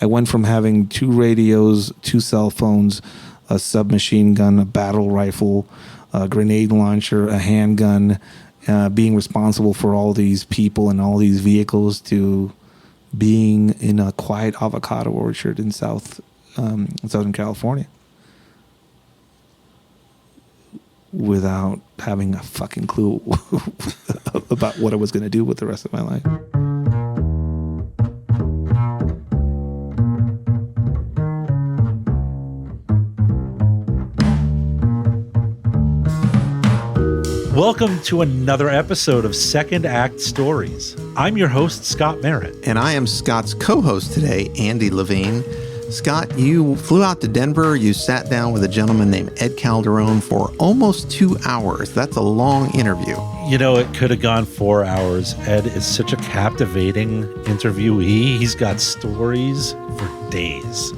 I went from having 2 radios, 2 cell phones, a submachine gun, a battle rifle, a grenade launcher, a handgun, being responsible for all these people and all these vehicles, to being in a quiet avocado orchard in Southern California without having a fucking clue about what I was going to do with the rest of my life. Welcome to another episode of Second Act Stories. I'm your host, Scott Merritt. And I am Scott's co-host today, Andy Levine. Scott, you flew out to Denver. You sat down with a gentleman named Ed Calderon for almost 2 hours. That's a long interview. You know, it could have gone 4 hours. Ed is such a captivating interviewee. He's got stories for days.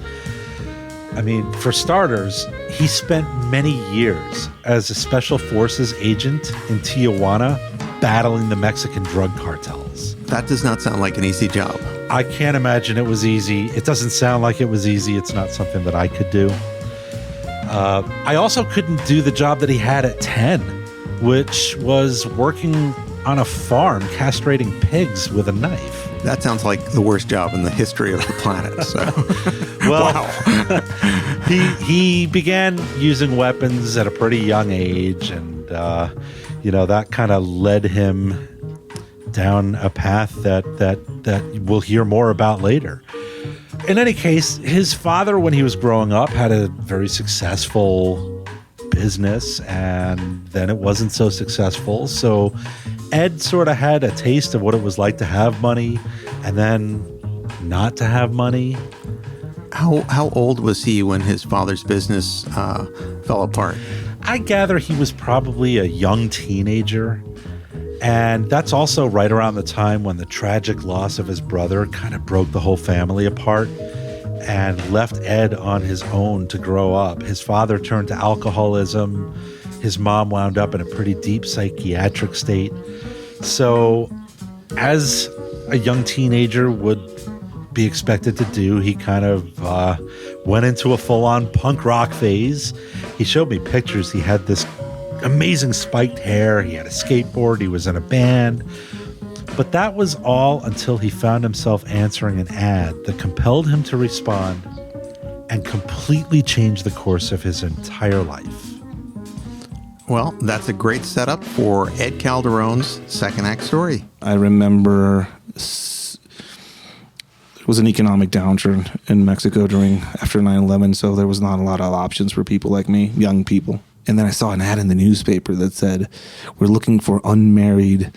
I mean, for starters, he spent many years as a special forces agent in Tijuana battling the Mexican drug cartels. That does not sound like an easy job. I can't imagine it was easy. It doesn't sound like it was easy. It's not something that I could do. I also couldn't do the job that he had at 10, which was working on a farm castrating pigs with a knife. That sounds like the worst job in the history of the planet. So. Well, wow. he began using weapons at a pretty young age, and that kind of led him down a path that we'll hear more about later. In any case, his father, when he was growing up, had a very successful business, and then it wasn't so successful. So Ed sort of had a taste of what it was like to have money and then not to have money. How old was he when his father's business fell apart? I gather he was probably a young teenager. And that's also right around the time when the tragic loss of his brother kind of broke the whole family apart and left Ed on his own to grow up. His father turned to alcoholism. His mom wound up in a pretty deep psychiatric state. So, as a young teenager would be expected to do, he kind of went into a full-on punk rock phase. He showed me pictures. He had this amazing spiked hair. He had a skateboard. He was in a band. But that was all until he found himself answering an ad that compelled him to respond and completely changed the course of his entire life. Well, that's a great setup for Ed Calderon's second act story. I remember it was an economic downturn in Mexico after 9/11, so there was not a lot of options for people like me, young people. And then I saw an ad in the newspaper that said, "We're looking for unmarried,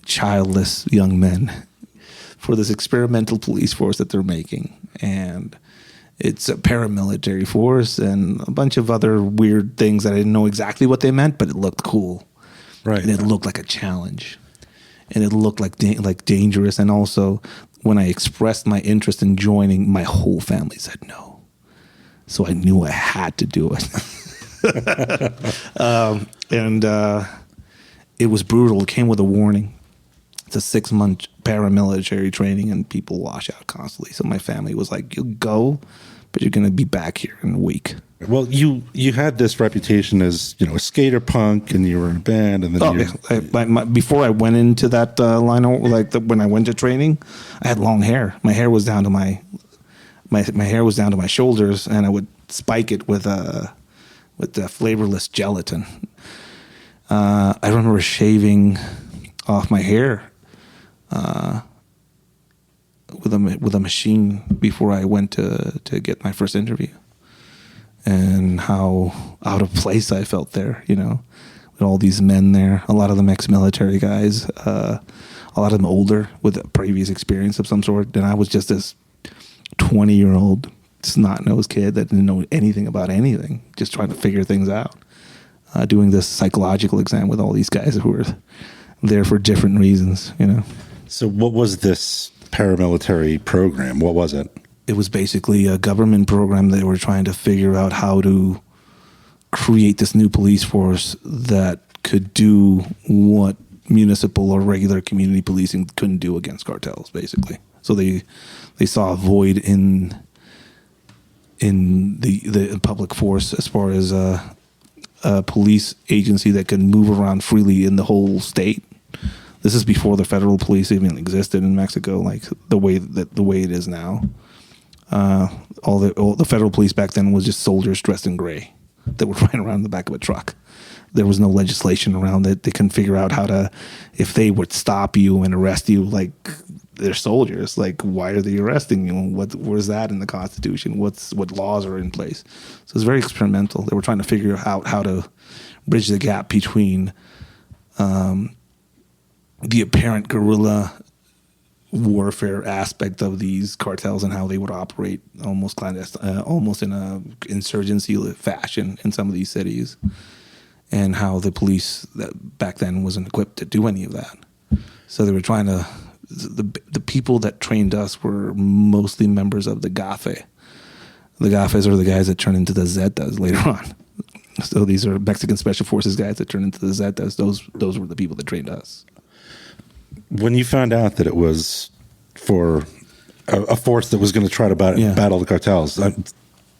childless young men for this experimental police force that they're making." And it's a paramilitary force and a bunch of other weird things that I didn't know exactly what they meant, but it looked cool. Right. And it looked like a challenge. And it looked like dangerous. And also, when I expressed my interest in joining, my whole family said no. So I knew I had to do it. And it was brutal. It came with a warning. It's a 6-month paramilitary training, and people wash out constantly. So my family was like, "You'll go, but you're going to be back here in a week." Well, you had this reputation as, a skater punk, and you were in a band, and then before I went into that line, when I went to training, I had long hair. My hair was down to my hair was down to my shoulders, and I would spike it with the flavorless gelatin. I remember shaving off my hair with a machine before I went to get my first interview, and how out of place I felt there, with all these men there, a lot of them ex-military guys, a lot of them older with a previous experience of some sort, and I was just this 20-year-old snot-nosed kid that didn't know anything about anything, just trying to figure things out, doing this psychological exam with all these guys who were there for different reasons, So what was this paramilitary program? What was it? It was basically a government program. They were trying to figure out how to create this new police force that could do what municipal or regular community policing couldn't do against cartels, basically. So they saw a void in in the public force as far as a police agency that can move around freely in the whole state. This is before the federal police even existed in Mexico, like the way it is now. All the federal police back then was just soldiers dressed in gray that were riding around in the back of a truck. There was no legislation around it. They couldn't figure out how to, if they would stop you and arrest you, like they're soldiers. Like, why are they arresting you? Where's that in the Constitution? What laws are in place? So it's very experimental. They were trying to figure out how to bridge the gap between the apparent guerrilla warfare aspect of these cartels and how they would operate almost clandestine, almost in a insurgency fashion in some of these cities, and how the police that back then wasn't equipped to do any of that. So they were trying to. The people that trained us were mostly members of the GAFE. The GAFEs are the guys that turn into the Zetas later on. So these are Mexican Special Forces guys that turn into the Zetas. Those were the people that trained us. When you found out that it was for a force that was going to try to battle the cartels,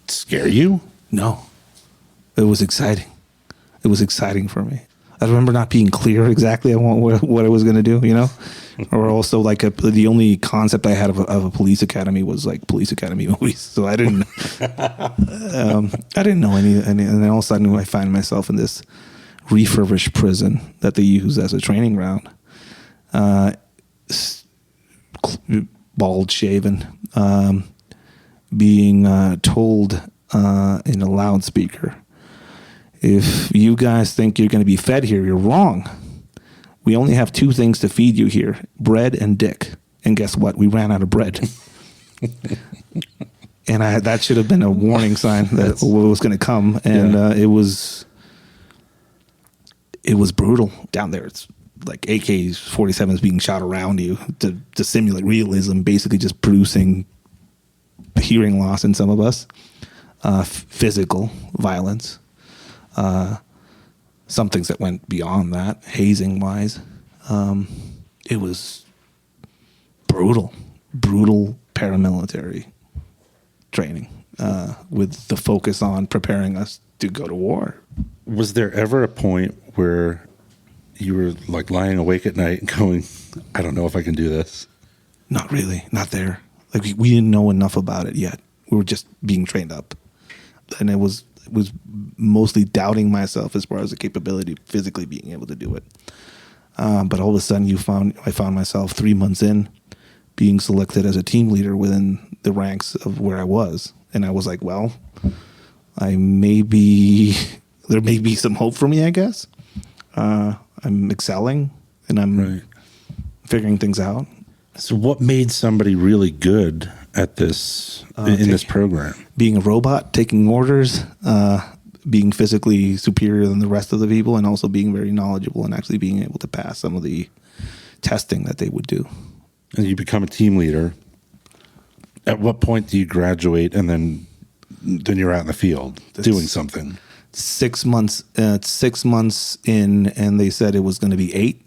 scare you? No. It was exciting. It was exciting for me. I remember not being clear exactly on what I was going to do, you know? Or also, like, the only concept I had of a police academy was, like, police academy movies. So I didn't know any. And then all of a sudden I find myself in this refurbished prison that they use as a training ground. Bald shaven, being told in a loudspeaker, if you guys think you're going to be fed here, you're wrong. We only have two things to feed you here, bread and dick. And guess what? We ran out of bread. And that should have been a warning sign that what was going to come. And it was brutal down there. It's like AK-47s being shot around you to simulate realism, basically just producing hearing loss in some of us, physical violence, some things that went beyond that, hazing-wise. It was brutal paramilitary training with the focus on preparing us to go to war. Was there ever a point where you were like lying awake at night and going, I don't know if I can do this? Not really. Not there. Like we didn't know enough about it yet. We were just being trained up. And it was mostly doubting myself as far as the capability of physically being able to do it. But all of a sudden I found myself 3 months in being selected as a team leader within the ranks of where I was. And I was like, well, there may be some hope for me, I guess. I'm excelling and I'm figuring things out. So what made somebody really good at this in this program? Being a robot, taking orders, being physically superior than the rest of the people, and also being very knowledgeable and actually being able to pass some of the testing that they would do. And you become a team leader. At what point do you graduate and then you're out in the field doing something? 6 months. 6 months in, and they said it was going to be 8.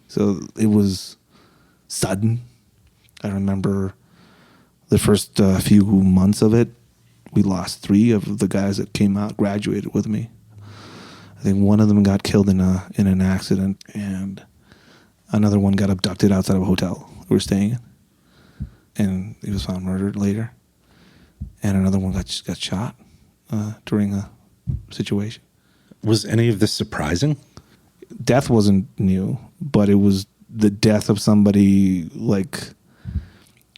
So it was sudden. I remember the first few months of it, we lost 3 of the guys that came out, graduated with me. I think one of them got killed in an accident, and another one got abducted outside of a hotel we were staying in, and he was found murdered later. And another one got shot during a situation. Was any of this surprising? Death wasn't new, but it was the death of somebody like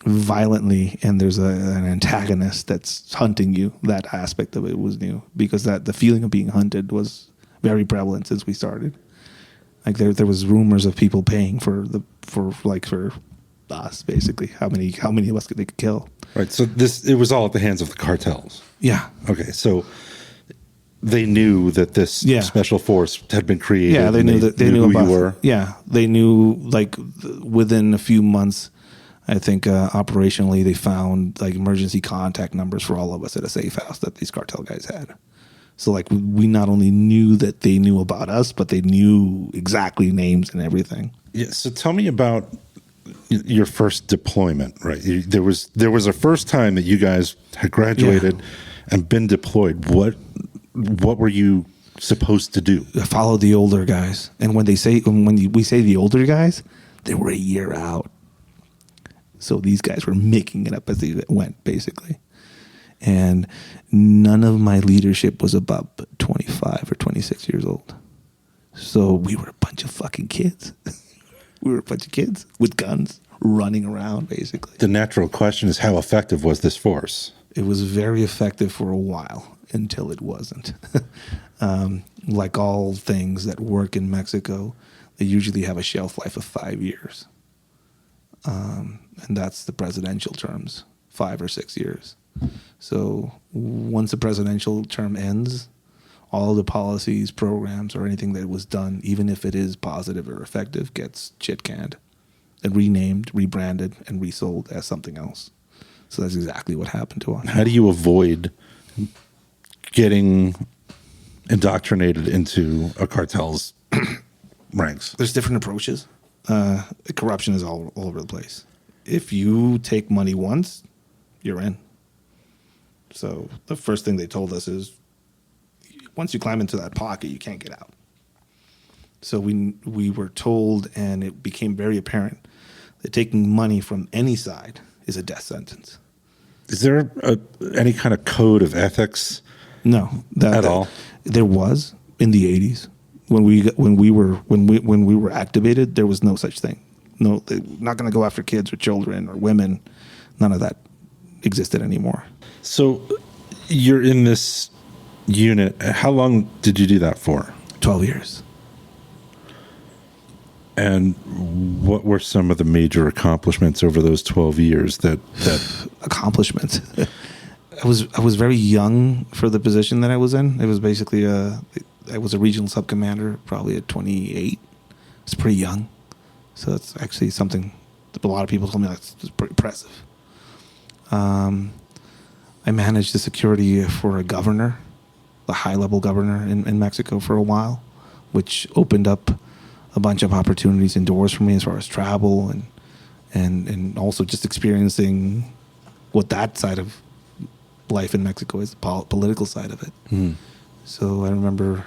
violently, and there's an antagonist that's hunting you. That aspect of it was new, because the feeling of being hunted was very prevalent since we started. Like there was rumors of people paying for us, basically how many of us they could kill. Right. So it was all at the hands of the cartels. Yeah. Okay. So they knew that this special force had been created. Yeah, they knew who about, you were. Yeah, they knew, like, within a few months, I think operationally they found like emergency contact numbers for all of us at a safe house that these cartel guys had. So like we not only knew that they knew about us, but they knew exactly names and everything. Yeah. So tell me about your first deployment. Right. There was a first time that you guys had graduated and been deployed, what were you supposed to do? Follow the older guys. And when we say the older guys, they were a year out. So these guys were making it up as they went, basically. And none of my leadership was above 25 or 26 years old. So we were a bunch of fucking kids. We were a bunch of kids with guns running around, basically. The natural question is, how effective was this force? It was very effective for a while until it wasn't. Like all things that work in Mexico, they usually have a shelf life of 5 years. And that's the presidential terms, 5 or 6 years. So once the presidential term ends, all the policies, programs, or anything that was done, even if it is positive or effective, gets shit-canned and renamed, rebranded, and resold as something else. So that's exactly what happened to us. How do you avoid getting indoctrinated into a cartel's ranks? There's different approaches. Corruption is all over the place. If you take money once, you're in. So the first thing they told us is, once you climb into that pocket, you can't get out. So we were told, and it became very apparent, that taking money from any side is a death sentence. Is there any kind of code of ethics? No, at all. There was in the 80s when we were activated. There was no such thing. No, they're not going to go after kids or children or women. None of that existed anymore. So you're in this unit. How long did you do that for? 12 years. And what were some of the major accomplishments over those 12 years that accomplishments? I was very young for the position that I was in. It was basically I was a regional sub-commander, probably at 28. It's pretty young. So that's actually something that a lot of people told me that's pretty impressive. I managed the security for a governor, the high-level governor in Mexico for a while, which opened up a bunch of opportunities and doors for me as far as travel and also just experiencing what that side of life in Mexico is, the political side of it. Mm. So I remember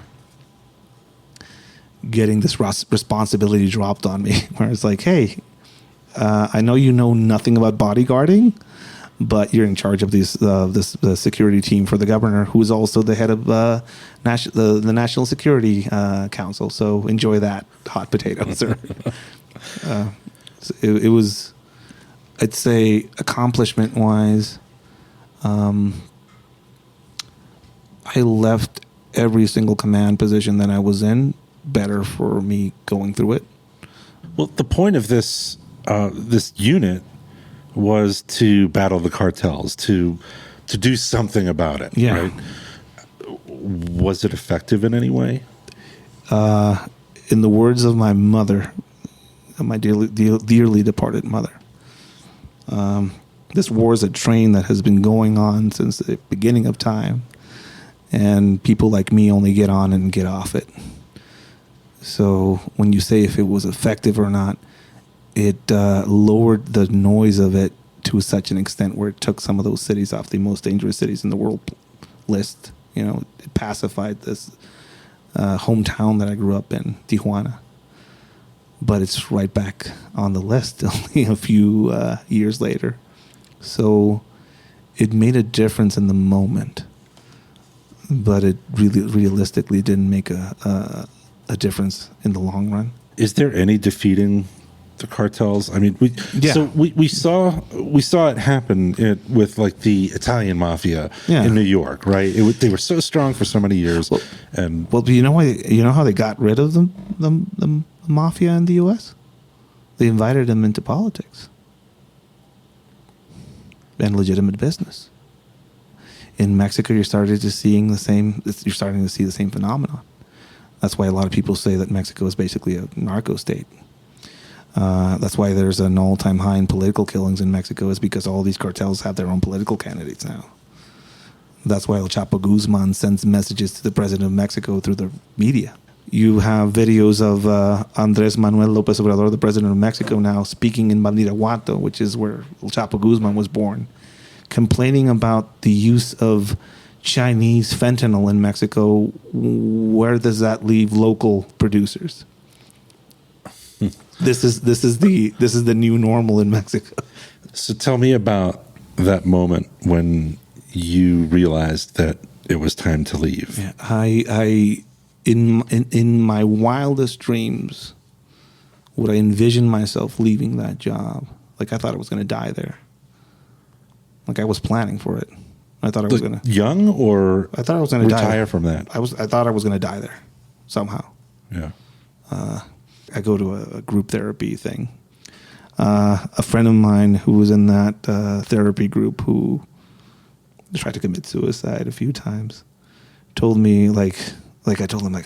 getting this responsibility dropped on me where it's like, hey, I know you know nothing about bodyguarding, but you're in charge of the security team for the governor, who is also the head of the National Security Council. So enjoy that hot potato, sir. It was, I'd say, accomplishment-wise, I left every single command position that I was in better for me going through it. Well, the point of this unit was to battle the cartels, to do something about it. Yeah. Right? Was it effective in any way? In the words of my mother, my dearly departed mother, this war is a train that has been going on since the beginning of time, and people like me only get on and get off it. So when you say if it was effective or not, it lowered the noise of it to such an extent where it took some of those cities off the most dangerous cities in the world list. You know, it pacified this hometown that I grew up in, Tijuana. But it's right back on the list only a few years later. So it made a difference in the moment, but it really realistically didn't make a difference in the long run. Is there any defeating the cartels? I mean, we saw it happen with like the Italian mafia in New York, right? They were so strong for so many years. Well, you know how they got rid of the mafia in the U.S.? They invited them into politics and legitimate business. In Mexico, you're starting to see the same phenomenon. That's why a lot of people say that Mexico is basically a narco state. That's why there's an all-time high in political killings in Mexico, is because all these cartels have their own political candidates now. That's why El Chapo Guzman sends messages to the president of Mexico through the media. You have videos of Andrés Manuel López Obrador, the president of Mexico now, speaking in Badiraguato, which is where El Chapo Guzman was born, complaining about the use of Chinese fentanyl in Mexico, where does that leave local producers? This is the new normal in Mexico. So tell me about that moment when you realized that it was time to leave. Yeah, I in my wildest dreams would I envision myself leaving that job. Like I thought I was going to die there. Like I was planning for it. I thought I was going to young, or I thought I was going to retire from that. I thought I was going to die there somehow. Yeah. I go to a group therapy thing. A friend of mine who was in that therapy group, who tried to commit suicide a few times, told me like I told him like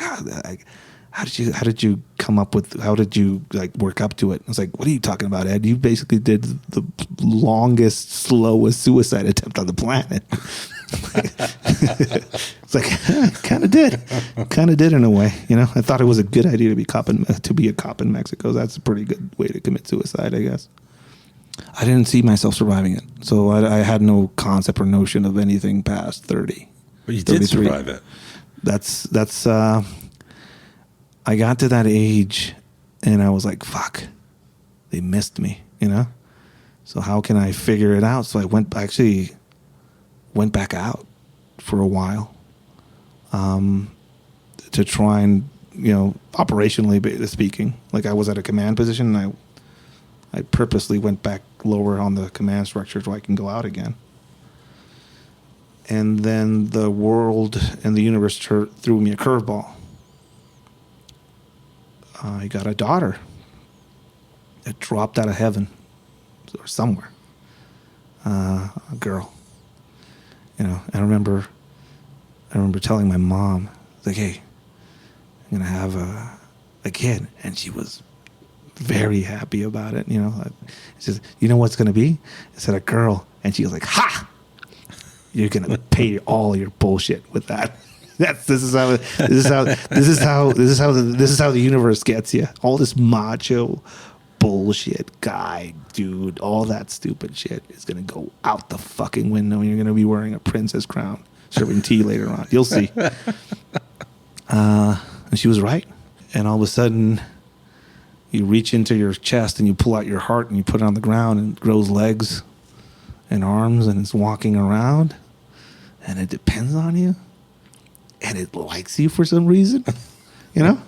how did you come up with, how did you like work up to it? I was like, what are you talking about, Ed? You basically did the longest, slowest suicide attempt on the planet. It's like kind of did in a way, you know. I thought it was a good idea to be a cop in Mexico. That's a pretty good way to commit suicide, I guess. I didn't see myself surviving it, so I had no concept or notion of anything past 30. But you did survive it. That's I got to that age, and I was like, "Fuck, they missed me," you know. So how can I figure it out? So I went back out for a while, to try and, you know, operationally speaking, like I was at a command position, and I purposely went back lower on the command structure so I can go out again. And then the world and the universe threw me a curveball. I got a daughter that dropped out of heaven or somewhere, a girl. You know, I remember telling my mom, like, "Hey, I'm gonna have a kid," and she was very happy about it. You know, she says, "You know what's gonna be?" I said, "A girl," and she was like, "Ha! You're gonna pay all your bullshit with that." This is how the universe gets you. All this macho bullshit, guy, dude, all that stupid shit is gonna go out the fucking window, and you're gonna be wearing a princess crown, serving tea later on. You'll see. And she was right. And all of a sudden, you reach into your chest and you pull out your heart and you put it on the ground, and it grows legs and arms, and it's walking around, and it depends on you, and it likes you for some reason, you know?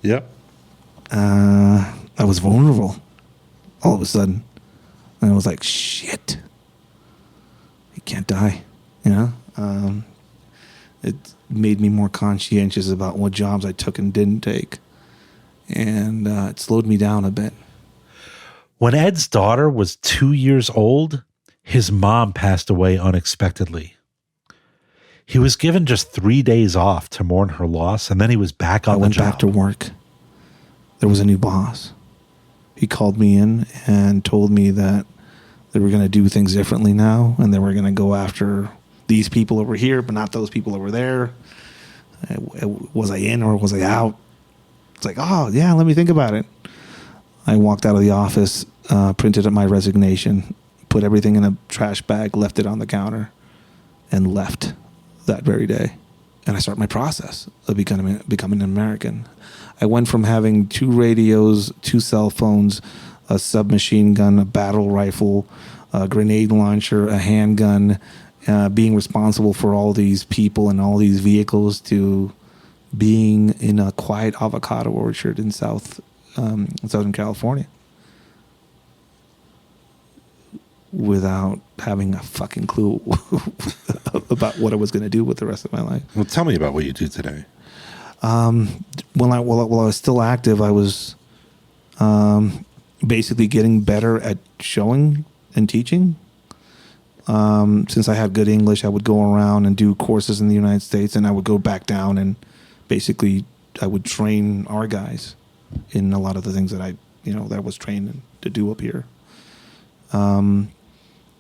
Yep. I was vulnerable all of a sudden. And I was like, shit, you can't die, you know? It made me more conscientious about what jobs I took and didn't take. And it slowed me down a bit. When Ed's daughter was 2 years old, his mom passed away unexpectedly. He was given just 3 days off to mourn her loss, and then he was back on the job. I went back to work. There was a new boss. He called me in and told me that they were going to do things differently now, and they were going to go after these people over here, but not those people over there. Was I in or was I out? It's like, oh, yeah, let me think about it. I walked out of the office, printed up my resignation, put everything in a trash bag, left it on the counter, and left that very day. And I started my process of becoming an American. I went from having 2 radios, 2 cell phones, a submachine gun, a battle rifle, a grenade launcher, a handgun, being responsible for all these people and all these vehicles, to being in a quiet avocado orchard in Southern California without having a fucking clue about what I was going to do with the rest of my life. Well, tell me about what you do today. While I was still active, I was basically getting better at showing and teaching. Since I had good English, I would go around and do courses in the United States, and I would go back down and basically I would train our guys in a lot of the things that I was trained to do up here.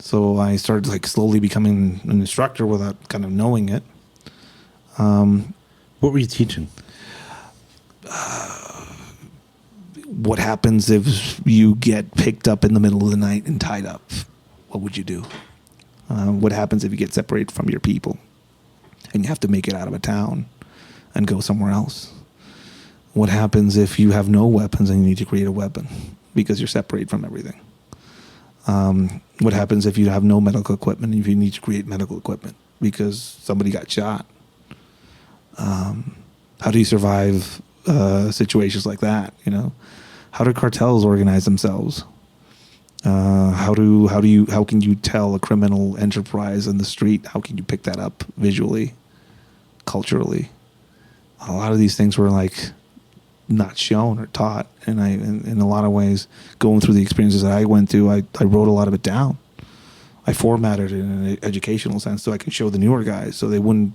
So I started like slowly becoming an instructor without kind of knowing it. What were you teaching? What happens if you get picked up in the middle of the night and tied up? What would you do? What happens if you get separated from your people and you have to make it out of a town and go somewhere else? What happens if you have no weapons and you need to create a weapon because you're separated from everything? What happens if you have no medical equipment and if you need to create medical equipment because somebody got shot? How do you survive situations like that? You know, how do cartels organize themselves? How can you tell a criminal enterprise in the street? How can you pick that up visually, culturally? A lot of these things were like not shown or taught, and in a lot of ways, going through the experiences that I went through, I wrote a lot of it down. I formatted it in an educational sense so I could show the newer guys so they wouldn't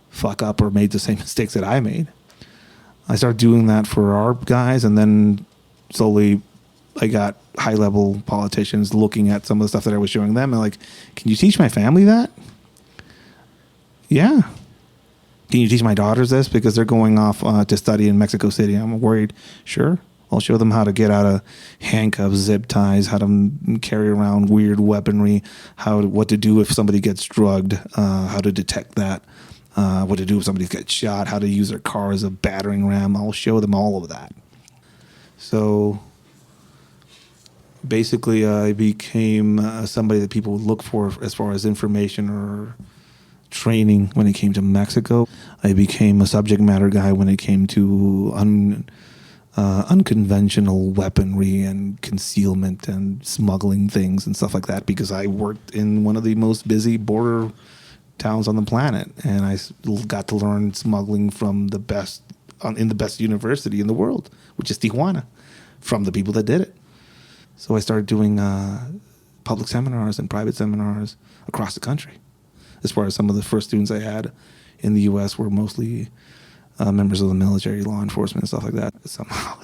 fuck up or made the same mistakes that I made. I started doing that for our guys, and then slowly I got high-level politicians looking at some of the stuff that I was showing them and like, can you teach my family that? Yeah. Can you teach my daughters this? Because they're going off to study in Mexico City. I'm worried. Sure. I'll show them how to get out of handcuffs, zip ties, how to carry around weird weaponry, what to do if somebody gets drugged, how to detect that, what to do if somebody gets shot, how to use their car as a battering ram. I'll show them all of that. So basically, I became somebody that people would look for as far as information or training when it came to Mexico. I became a subject matter guy when it came to unconventional weaponry and concealment and smuggling things and stuff like that because I worked in one of the most busy border towns on the planet, and I got to learn smuggling from the best in the best university in the world, which is Tijuana, from the people that did it. So I started doing public seminars and private seminars across the country. As far as some of the first students I had in the U.S. were mostly members of the military, law enforcement, and stuff like that.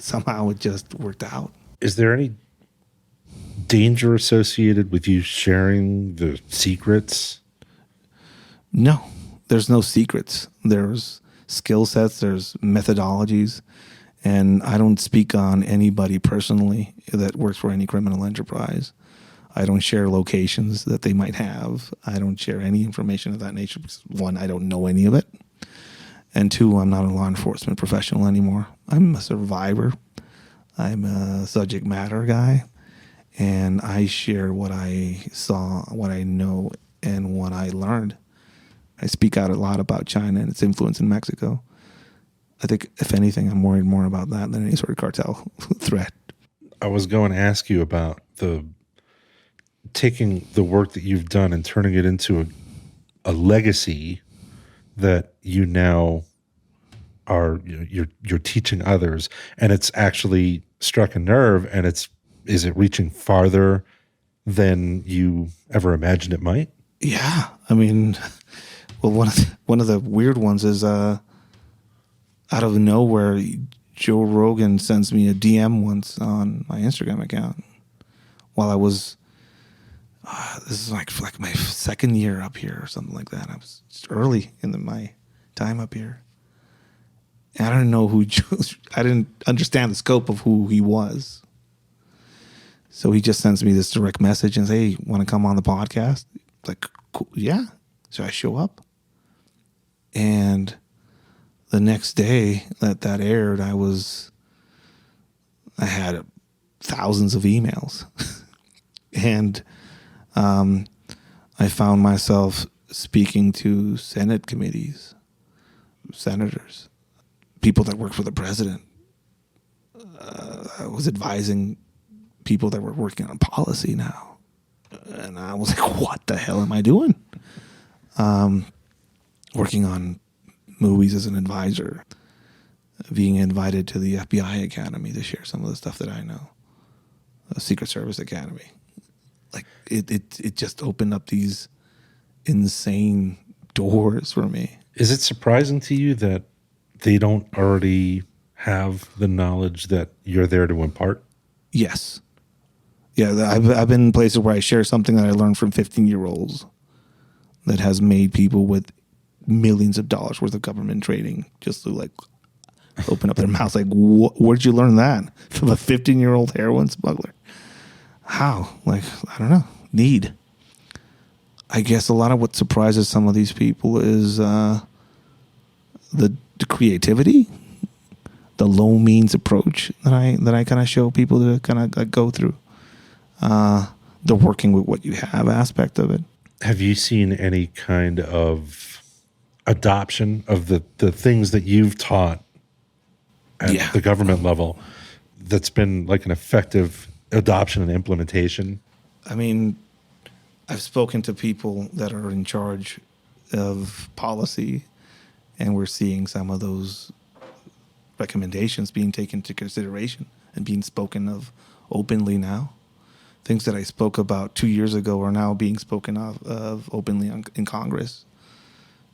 Somehow it just worked out. Is there any danger associated with you sharing the secrets? No, there's no secrets. There's skill sets, there's methodologies, and I don't speak on anybody personally that works for any criminal enterprise. I don't share locations that they might have. I don't share any information of that nature because, one, I don't know any of it. And two, I'm not a law enforcement professional anymore. I'm a survivor. I'm a subject matter guy. And I share what I saw, what I know, and what I learned. I speak out a lot about China and its influence in Mexico. I think, if anything, I'm worried more about that than any sort of cartel threat. I was going to ask you about taking the work that you've done and turning it into a legacy that you now are you're teaching others, and it's actually struck a nerve, and is it reaching farther than you ever imagined it might? Yeah, I mean, well, one of the weird ones is out of nowhere, Joe Rogan sends me a DM once on my Instagram account while I was. This is like my second year up here or something like that. I was just early in my time up here. And I didn't know I didn't understand the scope of who he was. So he just sends me this direct message and says, "Hey, want to come on the podcast?" Like, cool, yeah. So I show up. And the next day that aired, I had thousands of emails. And I found myself speaking to Senate committees, senators, people that work for the president. I was advising people that were working on policy now. And I was like, what the hell am I doing? Working on movies as an advisor, being invited to the FBI Academy to share some of the stuff that I know, the Secret Service Academy. Like it just opened up these insane doors for me. Is it surprising to you that they don't already have the knowledge that you're there to impart? Yes. Yeah, I've been in places where I share something that I learned from 15-year-olds that has made people with millions of dollars worth of government training just to like open up their mouths like, where'd you learn that? From a 15-year-old heroin smuggler? How? Like, I don't know. Need. I guess a lot of what surprises some of these people is the creativity, the low means approach that I kind of show people to kind of go through, the working with what you have aspect of it. Have you seen any kind of adoption of the things that you've taught at the government level that's been like an effective adoption and implementation? I mean, I've spoken to people that are in charge of policy, and we're seeing some of those recommendations being taken into consideration and being spoken of openly now. Things that I spoke about 2 years ago are now being spoken of openly in Congress.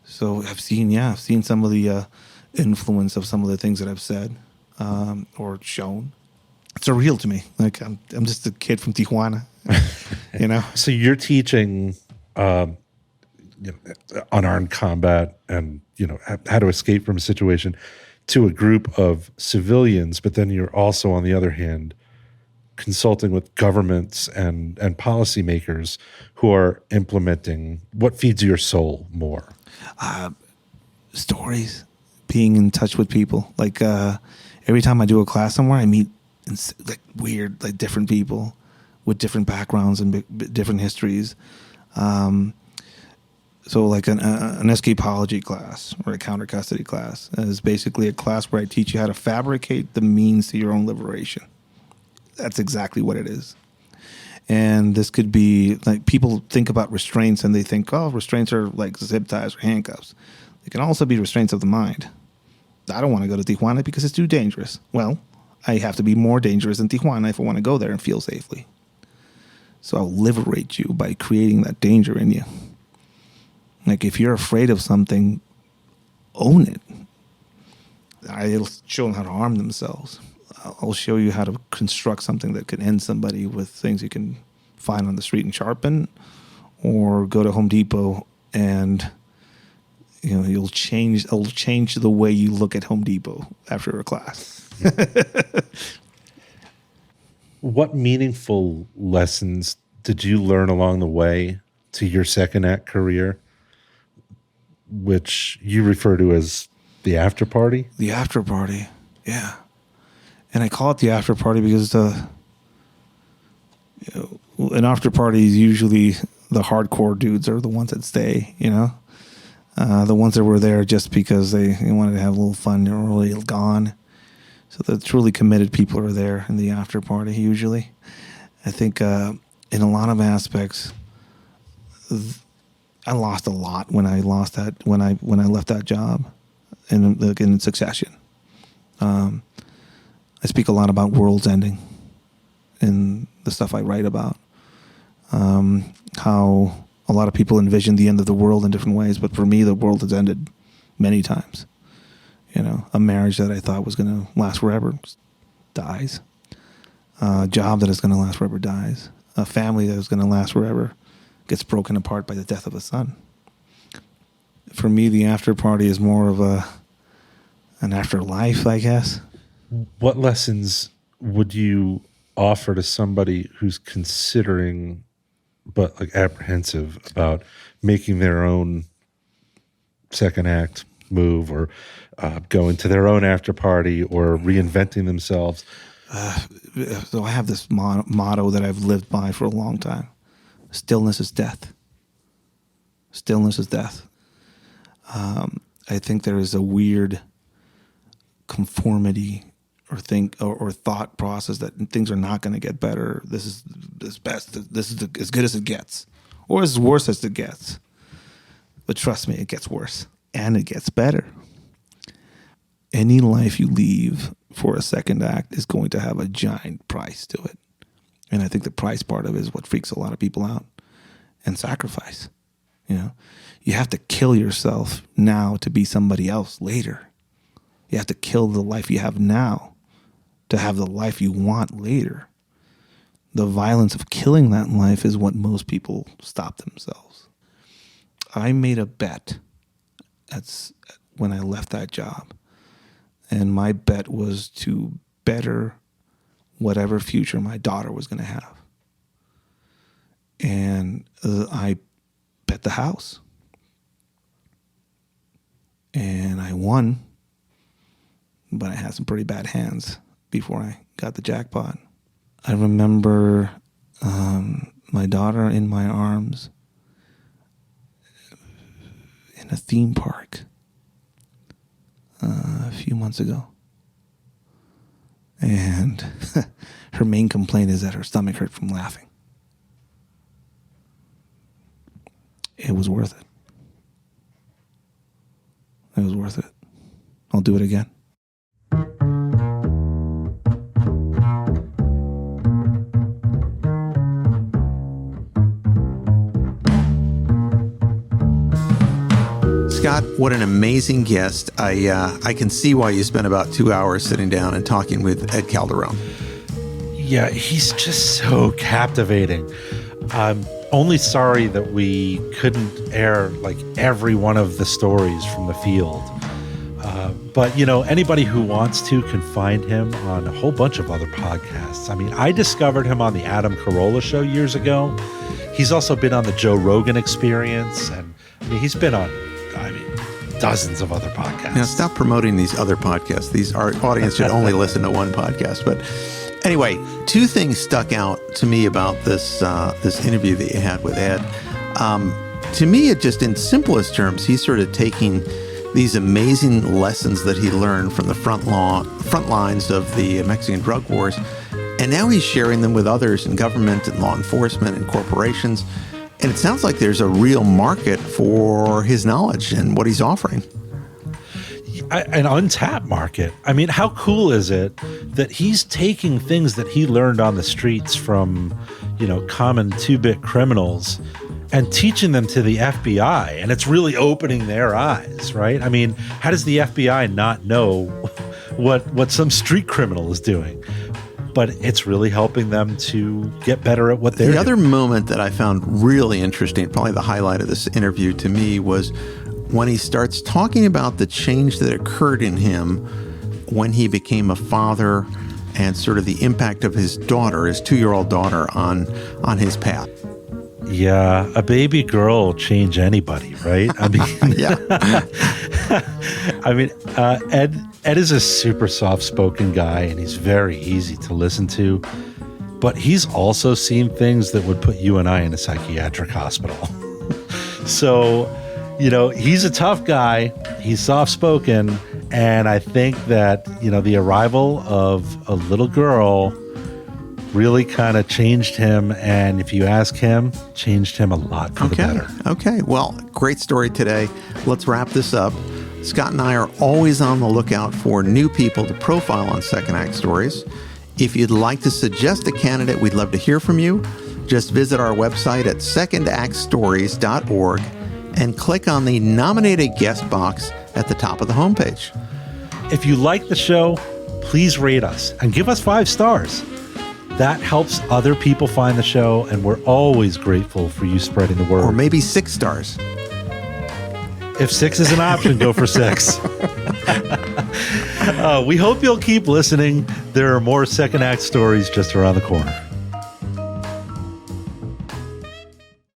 So I've seen some of the influence of some of the things that I've said or shown. It's surreal to me. Like I'm just a kid from Tijuana, you know. So you're teaching unarmed combat and how to escape from a situation to a group of civilians, but then you're also on the other hand consulting with governments and policymakers who are implementing what feeds your soul more. Stories, being in touch with people. Like every time I do a class somewhere, I meet like weird, like different people with different backgrounds and different histories. So like an escapology class or a counter custody class is basically a class where I teach you how to fabricate the means to your own liberation. That's exactly what it is. And this could be like people think about restraints and they think, oh, restraints are like zip ties or handcuffs. They can also be restraints of the mind. I don't want to go to Tijuana because it's too dangerous. Well, I have to be more dangerous than Tijuana if I want to go there and feel safely. So I'll liberate you by creating that danger in you. Like if you're afraid of something, own it. I'll show them how to arm themselves. I'll show you how to construct something that can end somebody with things you can find on the street and sharpen, or go to Home Depot and it'll change the way you look at Home Depot after a class. What meaningful lessons did you learn along the way to your second act career, which you refer to as the after party? The after party, yeah. And I call it the after party because an after party is usually the hardcore dudes are the ones that stay, the ones that were there just because they wanted to have a little fun. They're really gone. So the truly committed people are there in the after party usually. I think in a lot of aspects, I lost a lot when I left that job in succession. I speak a lot about worlds ending in the stuff I write about. How a lot of people envision the end of the world in different ways, but for me, the world has ended many times. A marriage that I thought was going to last forever dies. A job that is going to last forever dies. A family that is going to last forever gets broken apart by the death of a son. For me, the after party is more of an afterlife, I guess. What lessons would you offer to somebody who's considering but like apprehensive about making their own second act move or going to their own after party or reinventing themselves? So I have this motto that I've lived by for a long time. Stillness is death. Stillness is death. I think there is a weird conformity or thought process that things are not going to get better. This is best. This is as good as it gets, or as worse as it gets. But trust me, it gets worse and it gets better. Any life you leave for a second act is going to have a giant price to it, and I think the price part of it is what freaks a lot of people out. And sacrifice. You have to kill yourself now to be somebody else later. You have to kill the life you have now to have the life you want later. The violence of killing that life is what most people stop themselves. I made a bet when I left that job. And my bet was to better whatever future my daughter was going to have. And I bet the house. And I won, but I had some pretty bad hands before I got the jackpot. I remember my daughter in my arms in a theme park a few months ago. And her main complaint is that her stomach hurt from laughing. It was worth it. It was worth it. I'll do it again. Scott, what an amazing guest. I can see why you spent about 2 hours sitting down and talking with Ed Calderon. Yeah, he's just so captivating. I'm only sorry that we couldn't air like every one of the stories from the field. But, you know, anybody who wants to can find him on a whole bunch of other podcasts. I mean, I discovered him on the Adam Carolla show years ago. He's also been on the Joe Rogan Experience. And I mean, he's been on, dozens of other podcasts. Now, stop promoting these other podcasts. Our audience should only listen to one podcast. But anyway, two things stuck out to me about this interview that you had with Ed. To me, it just in simplest terms, he's sort of taking these amazing lessons that he learned from the front lines of the Mexican drug wars, and now he's sharing them with others in government and law enforcement and corporations. And it sounds like there's a real market for his knowledge and what he's offering. An untapped market. I mean, how cool is it that he's taking things that he learned on the streets from, common 2-bit criminals and teaching them to the FBI, and it's really opening their eyes, right? I mean, how does the FBI not know what some street criminal is doing? But it's really helping them to get better at what they're doing. The other moment that I found really interesting, probably the highlight of this interview to me, was when he starts talking about the change that occurred in him when he became a father and sort of the impact of his daughter, his 2-year-old daughter, on his path. Yeah, a baby girl will change anybody, right? I mean, yeah. I mean, Ed is a super soft-spoken guy, and he's very easy to listen to. But he's also seen things that would put you and I in a psychiatric hospital. So, he's a tough guy. He's soft-spoken, and I think that the arrival of a little girl really kind of changed him, and if you ask him, changed him a lot for the better. Okay. Well, great story today. Let's wrap this up. Scott and I are always on the lookout for new people to profile on Second Act Stories. If you'd like to suggest a candidate, we'd love to hear from you. Just visit our website at secondactstories.org and click on the nominated guest box at the top of the homepage. If you like the show, please rate us and give us 5 stars. That helps other people find the show, and we're always grateful for you spreading the word. Or maybe 6 stars. If 6 is an option, go for 6. We hope you'll keep listening. There are more Second Act Stories just around the corner.